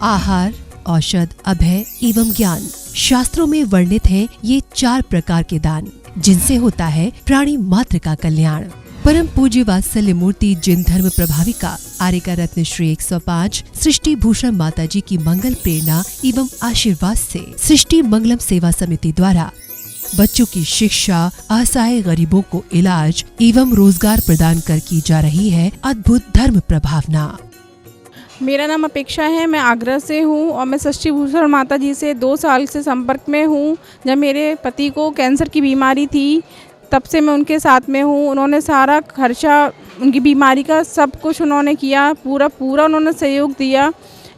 आहार, औषध, अभय एवं ज्ञान। शास्त्रों में वर्णित हैं ये 4 प्रकार के दान, जिनसे होता है प्राणी मात्र का कल्याण। परम पूज्य वात्सल्य मूर्ति जिन धर्म प्रभाविका आर्यका रत्न श्री 105 सृष्टि भूषण माता जी की मंगल प्रेरणा एवं आशीर्वाद से सृष्टि मंगलम सेवा समिति द्वारा बच्चों की शिक्षा, असहाय गरीबों को इलाज एवं रोजगार प्रदान कर की जा रही है अद्भुत धर्म प्रभावना। मेरा नाम अपेक्षा है, मैं आगरा से हूँ और मैं सृष्टि भूषण माता जी से 2 साल से संपर्क में हूँ। जब मेरे पति को कैंसर की बीमारी थी तब से मैं उनके साथ में हूँ। उन्होंने सारा खर्चा उनकी बीमारी का सब कुछ उन्होंने किया, पूरा उन्होंने सहयोग दिया।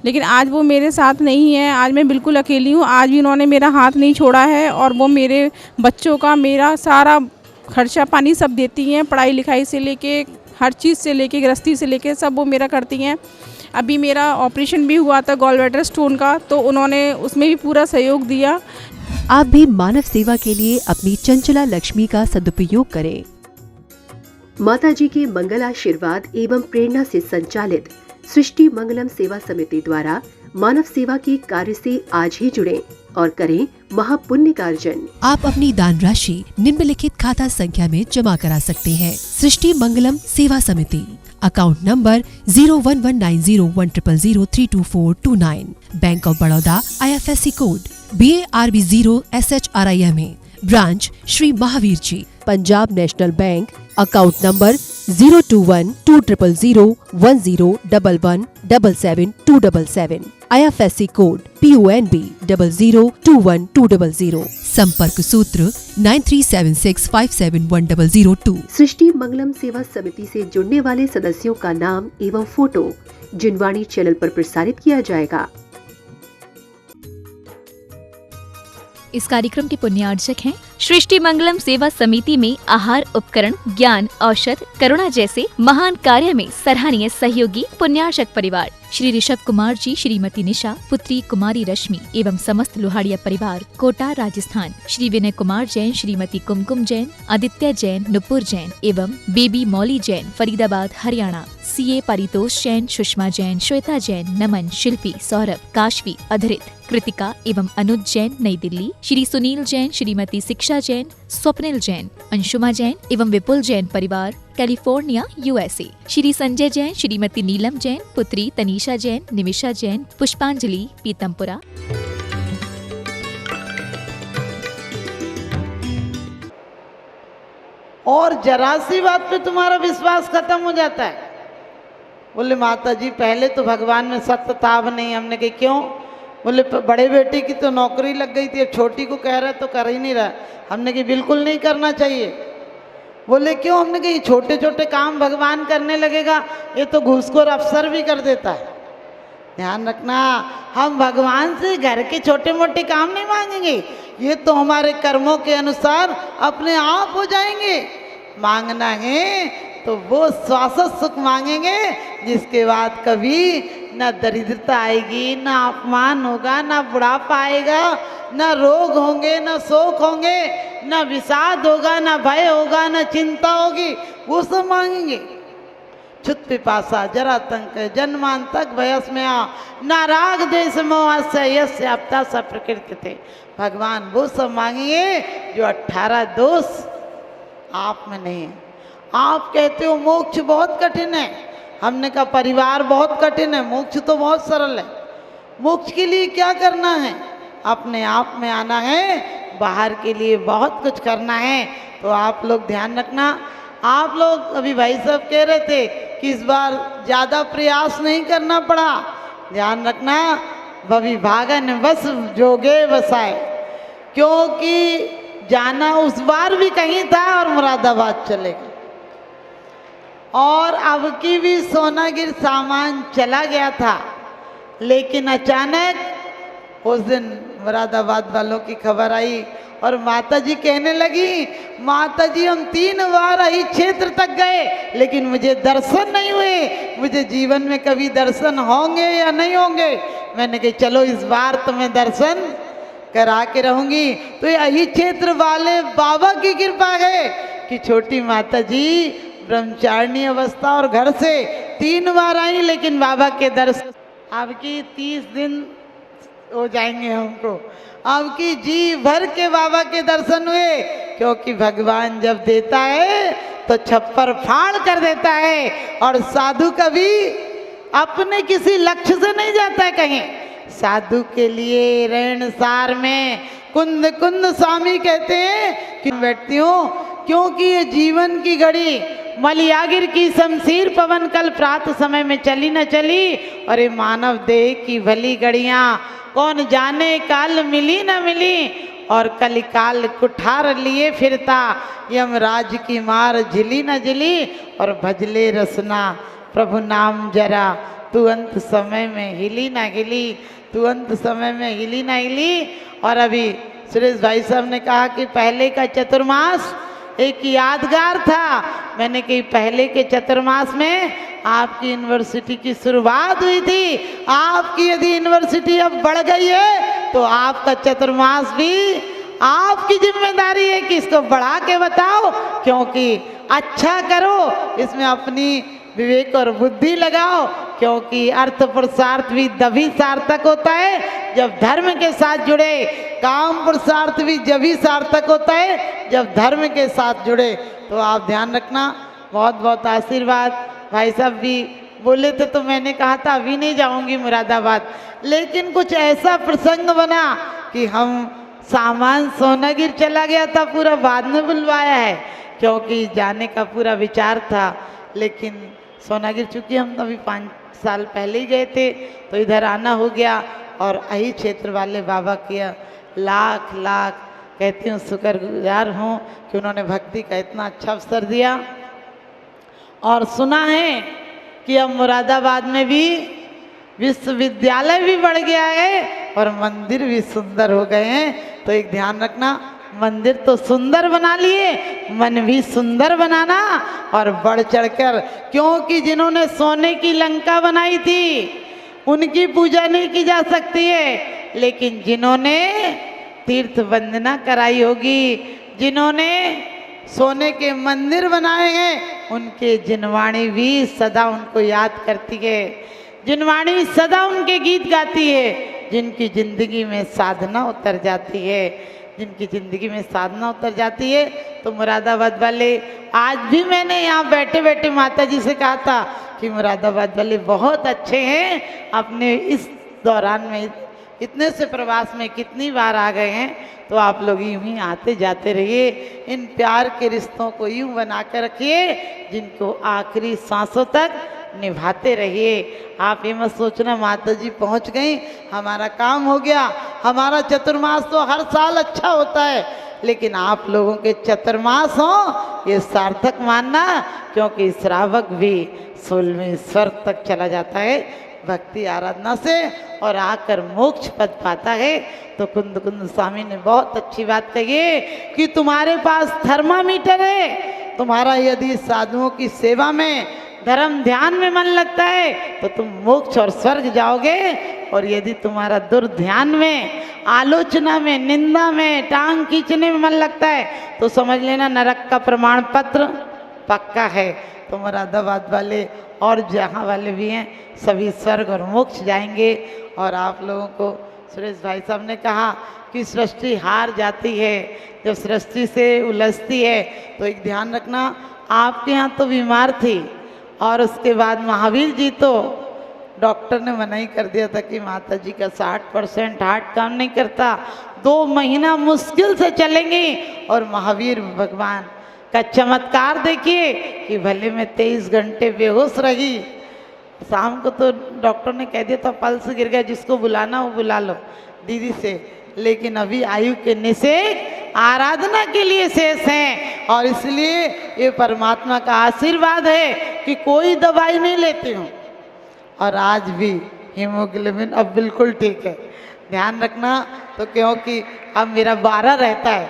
लेकिन आज वो मेरे साथ नहीं है, आज मैं बिल्कुल अकेली हूँ। आज भी उन्होंने मेरा हाथ नहीं छोड़ा है और वो मेरे बच्चों का मेरा सारा खर्चा पानी सब देती हैं, पढ़ाई लिखाई से लेके हर चीज़ से लेके गृहस्थी से लेके सब वो मेरा करती हैं। अभी मेरा ऑपरेशन भी हुआ था गॉलब्लैडर स्टोन का, तो उन्होंने उसमें भी पूरा सहयोग दिया। आप भी मानव सेवा के लिए अपनी चंचला लक्ष्मी का सदुपयोग करें। माता जी के मंगल आशीर्वाद एवं प्रेरणा से संचालित सृष्टि मंगलम सेवा समिति द्वारा मानव सेवा के कार्य से आज ही जुड़ें और करें महापुण्य का अर्जन। आप अपनी दान राशि निम्नलिखित खाता संख्या में जमा करा सकते हैं। सृष्टि Mangalam Seva Samiti, account number 01190100032429, bank of Baroda, IFSC code BARB 0 SHRIMA, branch Shri Mahavir ji, Punjab national bank, account number 021200101177 IFSC code PONB 0021200, संपर्क सूत्र 9376571002। सृष्टि मंगलम सेवा समिति से जुड़ने वाले सदस्यों का नाम एवं फोटो जिनवाणी चैनल पर प्रसारित किया जाएगा। इस कार्यक्रम के पुण्यार्जक हैं सृष्टि मंगलम सेवा समिति में आहार उपकरण, ज्ञान, औषध, करुणा जैसे महान कार्य में सराहनीय सहयोगी पुण्यार्जक परिवार श्री ऋषभ कुमार जी, श्रीमती निशा, पुत्री कुमारी रश्मि एवं समस्त लोहाड़िया परिवार, कोटा, राजस्थान। श्री विनय कुमार जैन, श्रीमती कुमकुम जैन, आदित्य जैन, नुपुर जैन एवं बेबी मौली जैन, फरीदाबाद, हरियाणा। CA परितोष जैन, सुषमा जैन, श्वेता जैन, नमन, शिल्पी, सौरभ, काशवी, अधरित, कृतिका एवं अनुज जैन, नई दिल्ली। श्री सुनील जैन, श्रीमती शिक्षा जैन, स्वप्निल जैन, अंशुमा जैन एवं विपुल जैन परिवार, कैलिफोर्निया, USA। श्री संजय जैन, श्रीमती नीलम जैन, पुत्री तनीषा जैन, निमिषा जैन, पुष्पांजलि, पीतमपुरा। और जरा सी बात पे तुम्हारा विश्वास खत्म हो जाता है। बोले माता जी पहले तो भगवान में सत्य ताब नहीं। हमने कही क्यों? बोले बड़े बेटे की तो नौकरी लग गई थी, अब छोटी को कह रहा है तो कर ही नहीं रहा। हमने कही बिल्कुल नहीं करना चाहिए। बोले क्यों? हमने कही छोटे छोटे काम भगवान करने लगेगा, ये तो घूसखोर अफसर भी कर देता है। ध्यान रखना, हम भगवान से घर के छोटे मोटे काम नहीं मांगेंगे, ये तो हमारे कर्मों के अनुसार अपने आप हो जाएंगे। मांगना है तो वो शाश्वत सुख मांगेंगे, जिसके बाद कभी न दरिद्रता आएगी, न अपमान होगा, न बुढ़ापा आएगा, न रोग होंगे, न शोक होंगे, न विषाद होगा, न भय होगा, न चिंता होगी। वो सब मांगेंगे। क्षुत पिपासा जरातंक जन्मांतक भयस्मया न राग द्वेष मोहस्य यस्य आपता स प्रकृति थे। भगवान वो सब मांगेंगे जो 18 दोष आप में नहीं है। आप कहते हो मोक्ष बहुत कठिन है, हमने कहा परिवार बहुत कठिन है, मोक्ष तो बहुत सरल है। मोक्ष के लिए क्या करना है? अपने आप में आना है, बाहर के लिए बहुत कुछ करना है। तो आप लोग ध्यान रखना। आप लोग अभी भाई साहब कह रहे थे कि इस बार ज़्यादा प्रयास नहीं करना पड़ा। ध्यान रखना, भवि भागन बस जोगे बसाए, क्योंकि जाना उस बार भी कहीं था और मुरादाबाद चले गए। और अब की भी सोनागिर सामान चला गया था, लेकिन अचानक उस दिन मुरादाबाद वालों की खबर आई और माता जी कहने लगी, माता जी हम 3 बार ही क्षेत्र तक गए लेकिन मुझे दर्शन नहीं हुए, मुझे जीवन में कभी दर्शन होंगे या नहीं होंगे। मैंने कहा चलो इस बार तुम्हें दर्शन करा के रहूंगी। तो यही क्षेत्र वाले बाबा की कृपा है कि छोटी माता जी ब्रह्मचारिणी अवस्था और घर से 3 बार आई, लेकिन बाबा के दर्शन। अब की 30 दिन हो जाएंगे हमको। अब की जी भर के बाबा के दर्शन हुए, क्योंकि भगवान जब देता है तो छप्पर फाड़ कर देता है। और साधु कभी अपने किसी लक्ष्य से नहीं जाता है कहीं। साधु के लिए रेणसार में कुंद कुंद स्वामी कहते हैं कि बैठती हूँ, क्योंकि ये जीवन की घड़ी मलियागिर की शमशीर पवन कल प्रातः समय में चली न चली, और ये मानव देह की भली घड़ियाँ कौन जाने काल मिली न मिली। और कलिकाल कुठार लिए फिरता, यमराज की मार झिली न झिली। और भजले रसना प्रभु नाम जरा, तू अंत समय में हिली ना हिली, तू अंत समय में हिली ना हिली। और अभी सुरेश भाई साहब ने कहा कि पहले का चतुर्मास एक यादगार था। मैंने कही पहले के चतुर्मास में आपकी यूनिवर्सिटी की शुरुआत हुई थी। आपकी यदि यूनिवर्सिटी अब बढ़ गई है तो आपका चतुर्मास भी आपकी जिम्मेदारी है कि इसको बढ़ा के बताओ, क्योंकि अच्छा करो, इसमें अपनी विवेक और बुद्धि लगाओ। क्योंकि अर्थ पुरुषार्थ भी तभी सार्थक होता है जब धर्म के साथ जुड़े, काम पुरुषार्थ भी जब ही सार्थक होता है जब धर्म के साथ जुड़े। तो आप ध्यान रखना, बहुत बहुत आशीर्वाद। भाई साहब भी बोले थे तो मैंने कहा था अभी नहीं जाऊंगी मुरादाबाद, लेकिन कुछ ऐसा प्रसंग बना कि हम सामान सोनागिर चला गया था, पूरा बाद में बुलवाया है, क्योंकि जाने का पूरा विचार था। लेकिन सोनागिर चूँकि हम अभी 5 साल पहले ही गए थे तो इधर आना हो गया। और यही क्षेत्र वाले बाबा किया लाख लाख कहती हूँ शुक्रगुजार हूँ कि उन्होंने भक्ति का इतना अच्छा अवसर दिया। और सुना है कि अब मुरादाबाद में भी विश्वविद्यालय भी बढ़ गया है और मंदिर भी सुंदर हो गए हैं। तो एक ध्यान रखना, मंदिर तो सुंदर बना लिए, मन भी सुंदर बनाना और बढ़ चढ़कर, क्योंकि जिन्होंने सोने की लंका बनाई थी उनकी पूजा नहीं की जा सकती है, लेकिन जिन्होंने तीर्थ वंदना कराई होगी, जिन्होंने सोने के मंदिर बनाए हैं, उनके जिनवाणी भी सदा उनको याद करती है, जिनवाणी सदा उनके गीत गाती है। जिनकी जिंदगी में साधना उतर जाती है, जिनकी ज़िंदगी में साधना उतर जाती है। तो मुरादाबाद वाले, आज भी मैंने यहाँ बैठे बैठे माता जी से कहा था कि मुरादाबाद वाले बहुत अच्छे हैं। अपने इस दौरान में इतने से प्रवास में कितनी बार आ गए हैं, तो आप लोग यूँ ही आते जाते रहिए। इन प्यार के रिश्तों को यूँ बना कर रखिए जिनको आखिरी सांसों तक निभाते रहिए। आप ये मत सोचना माता जी पहुँच गई हमारा काम हो गया। हमारा चतुर्मास तो हर साल अच्छा होता है, लेकिन आप लोगों के चतुर्मास हों ये सार्थक मानना, क्योंकि श्रावक भी 16वें स्वर्ग तक चला जाता है भक्ति आराधना से और आकर मोक्ष पद पाता है। तो कुंद कुंद स्वामी ने बहुत अच्छी बात कही है कि तुम्हारे पास थर्मामीटर है। तुम्हारा यदि साधुओं की सेवा में धर्म ध्यान में मन लगता है तो तुम मोक्ष और स्वर्ग जाओगे, और यदि तुम्हारा दुर्ध्यान में, आलोचना में, निंदा में, टांग खींचने में मन लगता है तो समझ लेना नरक का प्रमाण पत्र पक्का है। तो मुरादाबाद वाले और जहाँ वाले भी हैं सभी स्वर्ग और मोक्ष जाएंगे। और आप लोगों को सुरेश भाई साहब ने कहा कि सृष्टि हार जाती है जब सृष्टि से उलझती है। तो एक ध्यान रखना, आपके यहाँ तो बीमार थी और उसके बाद महावीर जी तो डॉक्टर ने मना ही कर दिया था कि माता जी का 60% हार्ट काम नहीं करता, 2 महीना मुश्किल से चलेंगी। और महावीर भगवान का चमत्कार देखिए कि भले में 23 घंटे बेहोश रही। शाम को तो डॉक्टर ने कह दिया था पल्स गिर गया, जिसको बुलाना वो बुला लो दीदी से, लेकिन अभी आयु के निषेक आराधना के लिए शेष हैं। और इसलिए ये परमात्मा का आशीर्वाद है कि कोई दवाई नहीं लेती हूँ और आज भी हीमोग्लोबिन अब बिल्कुल ठीक है। ध्यान रखना, तो क्योंकि अब मेरा 12 रहता है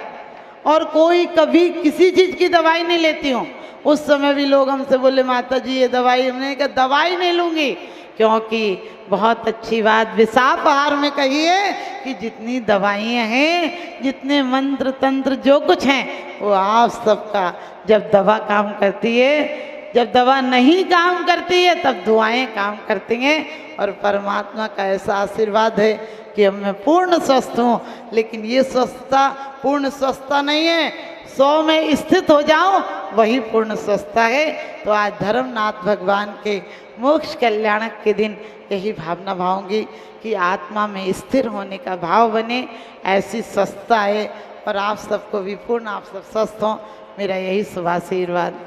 और कोई कभी किसी चीज़ की दवाई नहीं लेती हूँ। उस समय भी लोग हमसे बोले माता जी ये दवाई, हमने कहा दवाई नहीं लूँगी, क्योंकि बहुत अच्छी बात विसाप आहार में कही है कि जितनी दवाइयाँ हैं, जितने मंत्र तंत्र जो कुछ हैं, वो आप सबका जब दवा काम करती है जब दवा नहीं काम करती है तब दुआएं काम करती हैं, और परमात्मा का ऐसा आशीर्वाद है कि अब मैं पूर्ण स्वस्थ हूँ। लेकिन ये स्वस्थता पूर्ण स्वस्थता नहीं है, 100 में स्थित हो जाऊं वही पूर्ण स्वस्थता है। तो आज धर्मनाथ भगवान के मोक्ष कल्याणक के दिन यही भावना भाऊंगी कि आत्मा में स्थिर होने का भाव बने, ऐसी स्वस्थता है। और आप सबको भी पूर्ण, आप सब स्वस्थ हों, मेरा यही शुभ आशीर्वाद।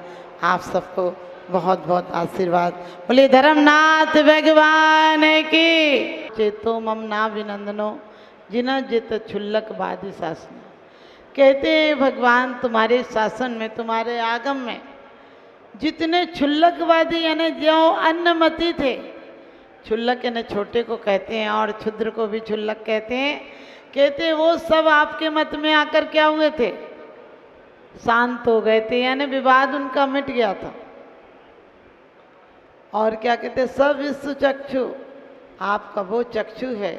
आप सबको बहुत बहुत आशीर्वाद। बोले धर्मनाथ भगवान की। चेतो मम ना विनंदनो जिना जित क्षुल्लक बादी शासन। कहते हैं भगवान तुम्हारे शासन में, तुम्हारे आगम में जितने क्षुल्लकवादी यानी जो अन्नमति थे, क्षुल्लक यानी छोटे को कहते हैं और क्षुद्र को भी क्षुल्लक कहते हैं, कहते हैं वो सब आपके मत में आकर क्या हुए थे, शांत हो गए थे, यानी विवाद उनका मिट गया था। और क्या कहते हैं, सब विश्व चक्षु, आपका वो चक्षु है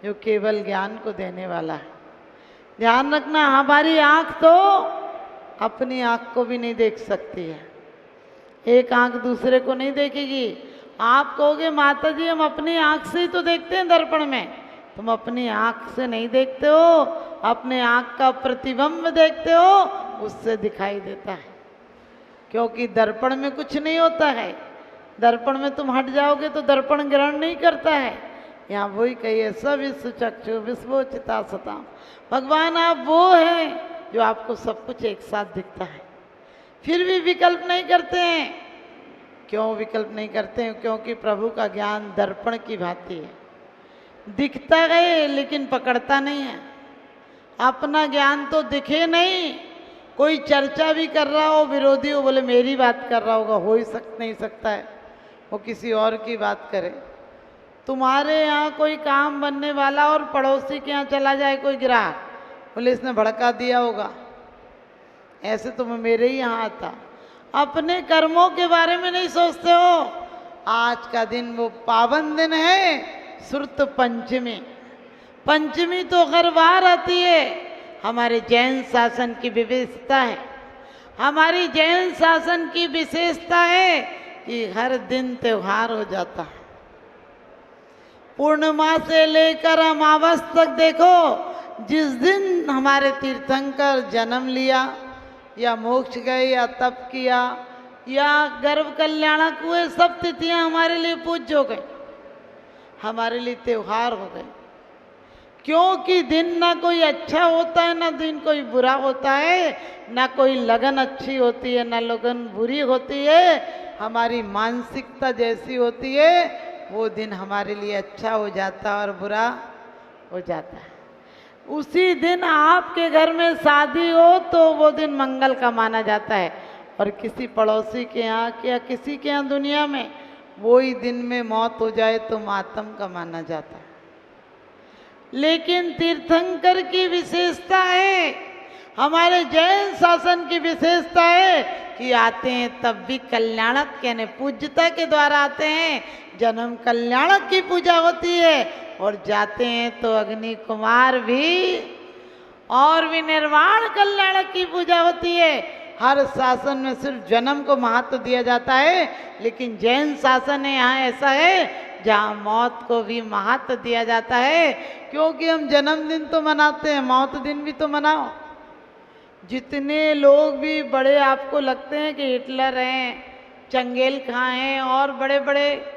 जो केवल ज्ञान को देने वाला है। ध्यान रखना, हमारी आँख तो अपनी आँख को भी नहीं देख सकती है, एक आँख दूसरे को नहीं देखेगी। आप कहोगे माता जी हम अपनी आँख से ही तो देखते हैं दर्पण में, तुम अपनी आँख से नहीं देखते हो, अपने आँख का प्रतिबिंब देखते हो, उससे दिखाई देता है। क्योंकि दर्पण में कुछ नहीं होता है, दर्पण में तुम हट जाओगे तो दर्पण ग्रहण नहीं करता है। यहाँ वही कहिए, सब विश्व चक्षु विश्वोचिता सताम। भगवान आप वो हैं जो आपको सब कुछ एक साथ दिखता है, फिर भी विकल्प नहीं करते हैं। क्यों विकल्प नहीं करते हैं? क्योंकि प्रभु का ज्ञान दर्पण की भांति है, दिखता है लेकिन पकड़ता नहीं है। अपना ज्ञान तो दिखे नहीं, कोई चर्चा भी कर रहा हो, विरोधी हो, बोले मेरी बात कर रहा होगा, हो ही नहीं सकता है, वो किसी और की बात करे। तुम्हारे यहाँ कोई काम बनने वाला और पड़ोसी के यहाँ चला जाए कोई ग्राहक, बोले इसने भड़का दिया होगा, ऐसे तो मेरे ही यहाँ आता। अपने कर्मों के बारे में नहीं सोचते हो। आज का दिन वो पावन दिन है, श्रुत पंचमी। पंचमी तो हर बार आती है। हमारे जैन शासन की विशेषता है, हमारी जैन शासन की विशेषता है कि हर दिन त्योहार हो जाता है। पूर्णिमा से लेकर अमावस तक देखो, जिस दिन हमारे तीर्थंकर जन्म लिया या मोक्ष गए या तप किया या गर्भ कल्याणक हुए, सब तिथियां हमारे लिए पूज्य हो गए, हमारे लिए त्योहार हो गए। क्योंकि दिन ना कोई अच्छा होता है, ना दिन कोई बुरा होता है, ना कोई लगन अच्छी होती है, ना लगन बुरी होती है। हमारी मानसिकता जैसी होती है वो दिन हमारे लिए अच्छा हो जाता है और बुरा हो जाता है। उसी दिन आपके घर में शादी हो तो वो दिन मंगल का माना जाता है, और किसी पड़ोसी के यहाँ या किसी के यहाँ दुनिया में वही दिन में मौत हो जाए तो मातम का माना जाता है। लेकिन तीर्थंकर की विशेषता है, हमारे जैन शासन की विशेषता है कि आते हैं तब भी कल्याणक यानी पूज्यता के द्वारा आते हैं, जन्म कल्याणक की पूजा होती है, और जाते हैं तो अग्नि कुमार भी और भी निर्वाण कल्याणक की पूजा होती है। हर शासन में सिर्फ जन्म को महत्व दिया जाता है, लेकिन जैन शासन है यहाँ ऐसा है जहाँ मौत को भी महत्व दिया जाता है। क्योंकि हम जन्मदिन तो मनाते हैं, मौत दिन भी तो मनाओ। जितने लोग भी बड़े आपको लगते हैं कि हिटलर हैं, चंगेल खां हैं और बड़े बड़े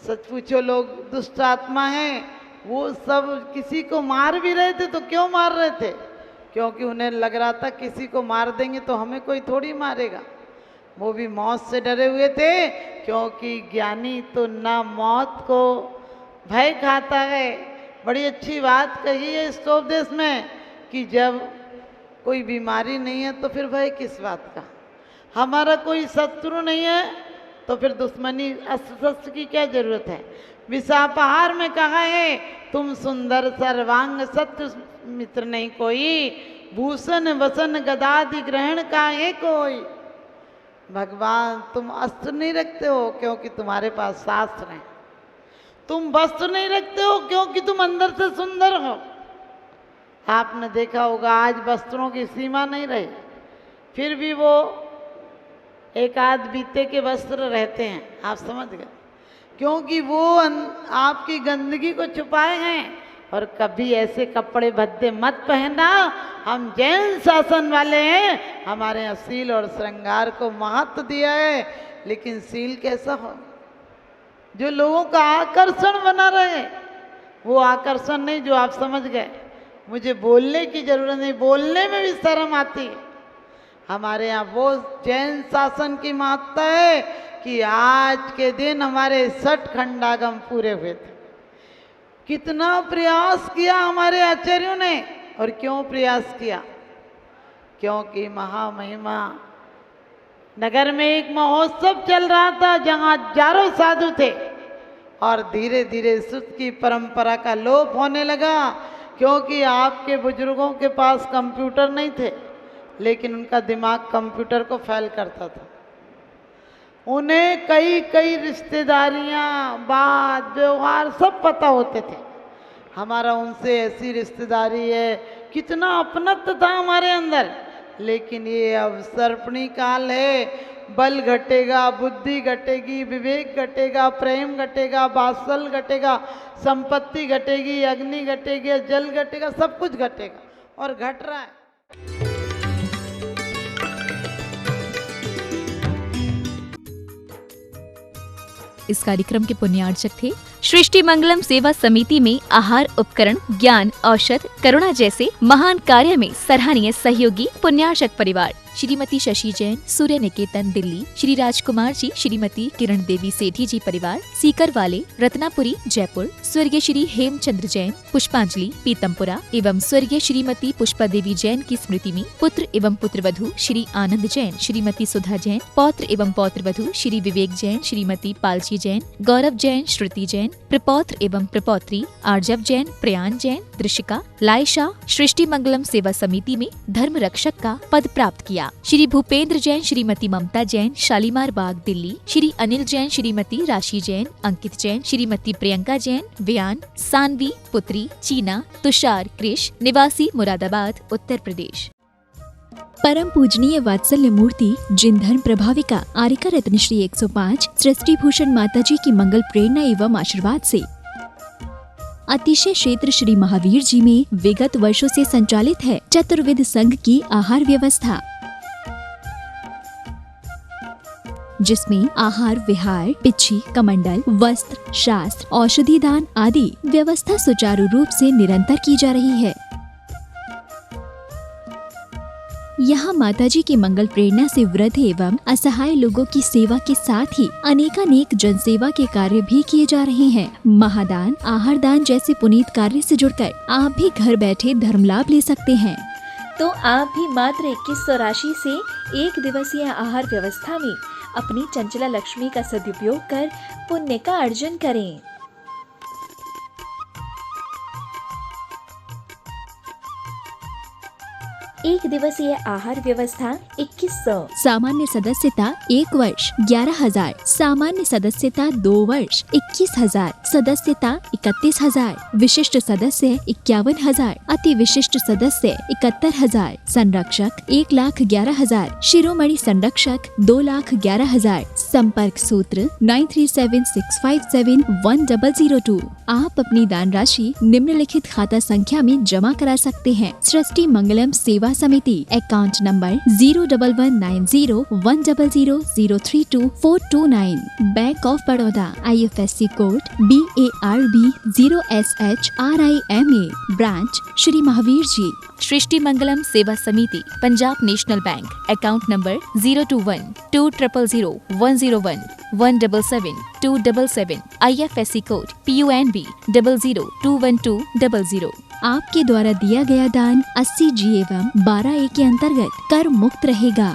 सच पूछो लोग दुष्ट आत्मा हैं, वो सब किसी को मार भी रहे थे तो क्यों मार रहे थे? क्योंकि उन्हें लग रहा था किसी को मार देंगे तो हमें कोई थोड़ी मारेगा। वो भी मौत से डरे हुए थे, क्योंकि ज्ञानी तो ना मौत को भय खाता है। बड़ी अच्छी बात कही है इस उपदेश में कि जब कोई बीमारी नहीं है तो फिर भय किस बात का? हमारा कोई शत्रु नहीं है तो फिर दुश्मनी अस्त्र की क्या जरूरत है? विषापहार में कहा है तुम सुंदर सर्वांग सत्य मित्र नहीं कोई, भूषण वसन गदादि ग्रहण का है कोई। भगवान तुम अस्त्र नहीं रखते हो क्योंकि तुम्हारे पास शास्त्र हैं, तुम वस्त्र नहीं रखते हो क्योंकि तुम अंदर से सुंदर हो। आपने देखा होगा आज वस्त्रों की सीमा नहीं रही, फिर भी वो एक आध बीते के वस्त्र रहते हैं, आप समझ गए, क्योंकि वो आपकी गंदगी को छुपाए हैं। और कभी ऐसे कपड़े भद्दे मत पहनना, हम जैन शासन वाले हैं, हमारे यहाँ सील और श्रृंगार को महत्व दिया है। लेकिन सील कैसा हो, जो लोगों का आकर्षण बना रहे, वो आकर्षण नहीं जो आप समझ गए। मुझे बोलने की जरूरत नहीं, बोलने में भी शर्म आती है। हमारे यहाँ वो जैन शासन की महत्ता है कि आज के दिन हमारे 60 खंडागम पूरे हुए थे। कितना प्रयास किया हमारे आचार्यों ने, और क्यों प्रयास किया? क्योंकि महामहिमा नगर में एक महोत्सव चल रहा था जहाँ हजारों साधु थे, और धीरे धीरे सुत की परंपरा का लोप होने लगा। क्योंकि आपके बुजुर्गों के पास कंप्यूटर नहीं थे, लेकिन उनका दिमाग कंप्यूटर को फेल करता था। उन्हें कई कई रिश्तेदारियां, बात व्यवहार सब पता होते थे। हमारा उनसे ऐसी रिश्तेदारी है, कितना अपनत्व था हमारे अंदर। लेकिन ये अब सर्पणी काल है, बल घटेगा, बुद्धि घटेगी, विवेक घटेगा, प्रेम घटेगा, वात्सल घटेगा, संपत्ति घटेगी, अग्नि घटेगी, जल घटेगा, सब कुछ घटेगा और घट रहा है। इस कार्यक्रम के पुण्यार्चक थे सृष्टि मंगलम सेवा समिति में आहार उपकरण, ज्ञान, औषध, करुणा जैसे महान कार्य में सराहनीय सहयोगी पुण्यार्चक परिवार श्रीमती शशि जैन, सूर्य निकेतन दिल्ली, श्री राजकुमार जी, श्रीमती किरण देवी सेठी जी परिवार सीकर वाले, रत्नापुरी जयपुर, स्वर्गीय श्री हेमचंद्र जैन, पुष्पांजलि पीतमपुरा एवं स्वर्गीय श्रीमती पुष्पा देवी जैन की स्मृति में पुत्र एवं पुत्रवधू श्री आनंद जैन, श्रीमती सुधा जैन, पौत्र एवं पौत्रवधू श्री विवेक जैन, श्रीमती पालची जैन, गौरव जैन, श्रुति जैन, प्रपौत्र एवं प्रपौत्री आर्जव जैन, प्रयान जैन, दृशिका, लायशा सृष्टि मंगलम सेवा समिति में धर्म रक्षक का पद प्राप्त किया। श्री भूपेंद्र जैन, श्रीमती ममता जैन, शालीमार बाग दिल्ली, श्री अनिल जैन, श्रीमती राशि जैन, अंकित जैन, श्रीमती प्रियंका जैन, व्यान, सानवी पुत्री, चीना, तुषार कृष, निवासी मुरादाबाद, उत्तर प्रदेश। परम पूजनीय वात्सल्य मूर्ति जिन धर्म प्रभाविका आरिका रत्न श्री 105 सृष्टि भूषण माताजी की मंगल प्रेरणा एवं आशीर्वाद से अतिशय क्षेत्र श्री महावीर जी में विगत वर्षों से संचालित है चतुर्विध संघ की आहार व्यवस्था, जिसमें आहार विहार, पिच्छी, कमंडल, वस्त्र, शास्त्र, औषधि दान आदि व्यवस्था सुचारू रूप से निरंतर की जा रही है। यहाँ माताजी की मंगल प्रेरणा से वृद्ध एवं असहाय लोगों की सेवा के साथ ही अनेकानेक जनसेवा के कार्य भी किए जा रहे हैं। महादान, आहार दान जैसे पुनीत कार्य से जुड़कर आप भी घर बैठे धर्म लाभ ले सकते हैं। तो आप भी मात्र 2100 राशि से 1 दिवसीय आहार व्यवस्था में अपनी चंचला लक्ष्मी का सदुपयोग कर पुण्य का अर्जन करें। एक दिवसीय आहार व्यवस्था 2100। सामान्य सदस्यता 1 वर्ष 11,000, सामान्य सदस्यता 2 वर्ष 21,000, सदस्यता 31,000, विशिष्ट सदस्य 51,000, अति विशिष्ट सदस्य 71,000, संरक्षक 1,11,000, शिरोमणि संरक्षक 2,11,000। संपर्क सूत्र 9376571002। आप अपनी दान राशि निम्नलिखित खाता संख्या में जमा करा सकते हैं। सृष्टि Mangalam Seva Samiti, account number 011901000032429, bank of Baroda, IFSC code BARB 0SHRIMA, branch Shri Mahavir ji. Srishti Mangalam Seva Samiti, Punjab national bank, account number 021-20010177-277, IFSC code PUNB 0021200। आपके द्वारा दिया गया दान 80G एवं 12A के अंतर्गत कर मुक्त रहेगा।